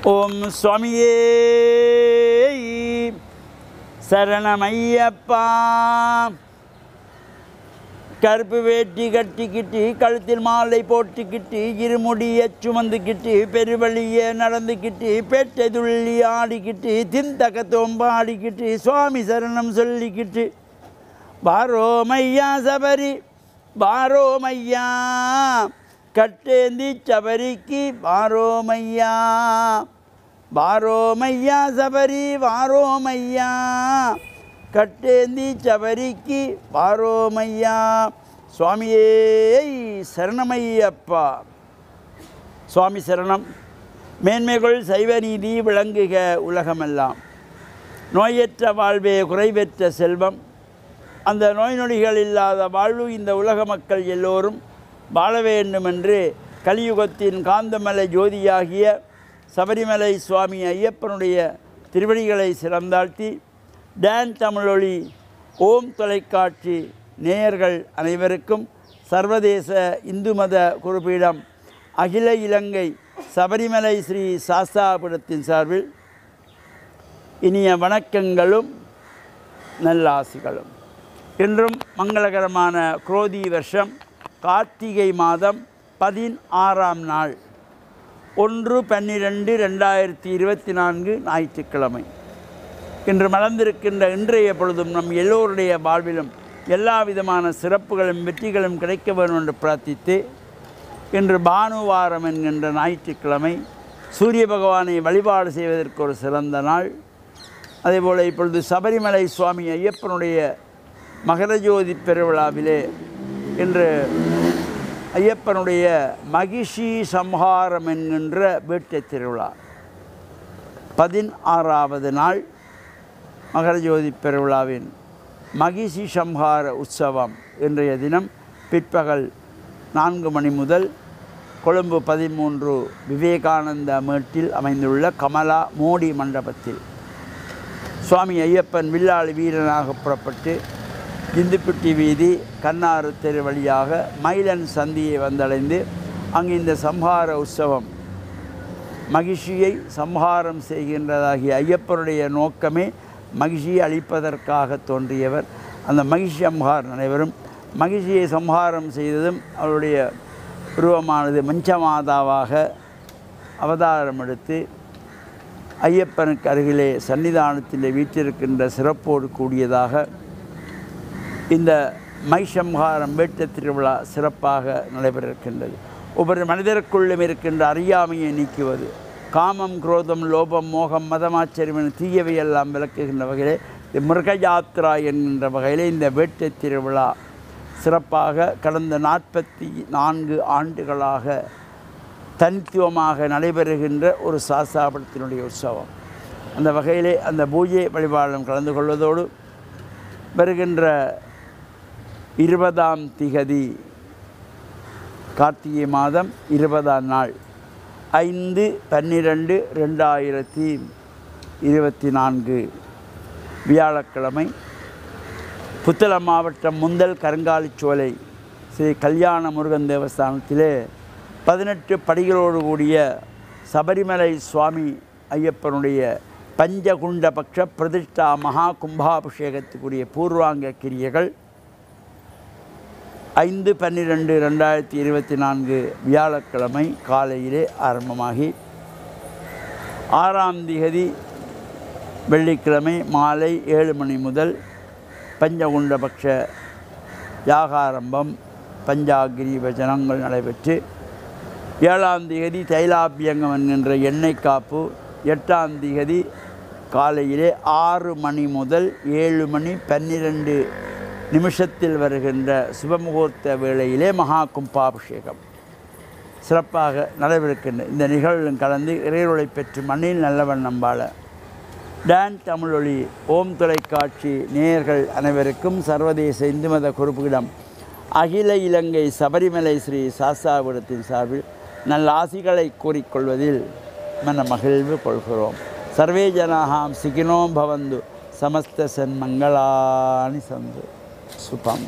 ஓம் சுவாமியே சரணமையப்பா. கருப்பு வேட்டி கட்டிக்கிட்டு கழுத்தில் மாலை போட்டுக்கிட்டு இருமுடியை சுமந்துக்கிட்டு பெருவழியை நடந்துக்கிட்டு பேட்டை துள்ளி ஆடிக்கிட்டு திந்தக தோம்ப ஆடிக்கிட்டு சுவாமி சரணம் சொல்லிக்கிட்டு பாரோமையா சபரி பாரோமையா கட்டேந்தி சபரிக்கு பாரோமையா பாரோமையா சபரி பாரோமையா கட்டேந்தி சபரிக்கு பாரோமையா. சுவாமியே சரணமையப்பா. சுவாமி சரணம். மேன்மைகள் சைவ நீதி விளங்குக உலகமெல்லாம். நோயற்ற வாழ்வே குறைவற்ற செல்வம். அந்த நோய் நொடிகள் இல்லாத வாழ்வு இந்த உலக மக்கள் எல்லோரும் வாழ வேண்டும் என்று கலியுகத்தின் காந்தமலை ஜோதியாகிய சபரிமலை சுவாமி ஐயப்பனுடைய திருவடிகளை சிறந்தாழ்த்தி டான் தமிழொலி ஓம் தொலைக்காட்சி நேயர்கள் அனைவருக்கும் சர்வதேச இந்து மத குருபீடம் அகில இலங்கை சபரிமலை ஸ்ரீ சாஸ்தாபீடத்தின் சார்பில் இனிய வணக்கங்களும் நல்லாசிகளும். இன்றும் மங்களகரமான குரோதி வருஷம் கார்த்திகை மாதம் 16ஆம் நாள் 1/12/2024 ஞாயிற்றுக்கிழமை. இன்று மலர்ந்திருக்கின்ற இன்றைய பொழுதும் நம் எல்லோருடைய வாழ்விலும் எல்லா விதமான சிறப்புகளும் வெற்றிகளும் கிடைக்க வேண்டும் என்று பிரார்த்தித்து, இன்று பானுவாரம் என்கின்ற ஞாயிற்றுக்கிழமை சூரிய பகவானை வழிபாடு செய்வதற்கு ஒரு சிறந்த நாள். அதேபோல் இப்பொழுது சபரிமலை சுவாமி ஐயப்பனுடைய மகரஜோதி பெருவிழாவிலே இன்று ஐயப்பனுடைய மகிஷி சம்ஹாரம் என்கின்ற வேட்டை திருவிழா 16ஆவது நாள். மகரஜோதி பெருவிழாவின் மகிஷி சம்ஹார உற்சவம் இன்றைய தினம் பிற்பகல் 4 மணி முதல் கொழும்பு 13 விவேகானந்த மேட்டில் அமைந்துள்ள கமலா மோடி மண்டபத்தில் சுவாமி ஐயப்பன் வில்லாளி வீரனாக புறப்பட்டு இந்துப்பிட்டி வீதி கண்ணாறு தெரு வழியாக மயிலன் சந்தியை வந்தடைந்து அங்கு இந்த சம்ஹார உற்சவம் மகிழ்ச்சியை சம்ஹாரம் செய்கின்றதாகிய ஐயப்பனுடைய நோக்கமே மகிழ்ச்சியை அளிப்பதற்காக தோன்றியவர். அந்த மகிழ்ச்சி சம்ஹார் நடைபெறும். மகிழ்ச்சியை சம்ஹாரம் செய்ததும் அவருடைய உருவமானது மஞ்சமாதாவாக அவதாரம் எடுத்து ஐயப்பனுக்கு அருகிலே சன்னிதானத்திலே வீற்றிருக்கின்ற சிறப்போடு கூடியதாக இந்த மைசம்ஹாரம் வேட்டை திருவிழா சிறப்பாக நடைபெறிருக்கின்றது. ஒவ்வொரு மனிதருக்குள்ளும் இருக்கின்ற அறியாமையை நீக்குவது, காமம் குரோதம் லோபம் மோகம் மதமாச்சரியம் தீயவையெல்லாம் விளக்குகின்ற வகையிலே இந்த மிருகயாத்ரா என்கின்ற வகையிலே இந்த வேட்டை திருவிழா சிறப்பாக கடந்த 44 ஆண்டுகளாக தனித்துவமாக நடைபெறுகின்ற ஒரு சாஸ்தாபீடத்தினுடைய உற்சவம். அந்த வகையிலே அந்த பூஜை வழிபாடும் கலந்து கொள்வதோடு வருகின்ற 20ஆம் திகதி கார்த்திகை மாதம் 20ஆம் நாள் 5/12/2024 வியாழக்கிழமை புத்தளம் மாவட்டம் முந்தல் கருங்காலிச்சோலை ஸ்ரீ கல்யாண முருகன் தேவஸ்தானத்திலே 18 படிகளோடு கூடிய சபரிமலை சுவாமி ஐயப்பனுடைய பஞ்சகுண்ட பக்ஷ பிரதிஷ்டா மகா கும்பாபிஷேகத்துக்குரிய பூர்வாங்க கிரியைகள் 5/12/2024 வியாழக்கிழமை காலையிலே ஆரம்பமாகி 6ஆம் திகதி வெள்ளிக்கிழமை மாலை 7 மணி முதல் பஞ்சகுண்டபக்ஷ யாகாரம்பம் பஞ்சாகிரி வச்சனங்கள் நடைபெற்று 7ஆம் திகதி தைலாபியங்கம் என்கின்ற எண்ணெய் காப்பு 8ஆம் திகதி காலையிலே 6 மணி முதல் 7 மணி 12 நிமிஷத்தில் வருகின்ற சுபமுகூர்த்த வேளையிலே மகா கும்பாபிஷேகம் சிறப்பாக நடைபெறுகின்ற இந்த நிகழ்வும் கலந்து இறையருளை பெற்று மண்ணில் நல்லவண்ணம் வாழ டான் தமிழொலி ஓம் தொலைக்காட்சி நேயர்கள் அனைவருக்கும் சர்வதேச இந்து மத குருபீடம் அகில இலங்கை சபரிமலை ஸ்ரீ சாஸ்தாபீடத்தின் சார்பில் நல்ல ஆசிகளை கூறிக்கொள்வதில் மன மகிழ்வு கொள்கிறோம். சர்வே ஜனாஹாம் சிகினோம் பவந்து சமஸ்த சன்மங்களானி சந்து சுபம்.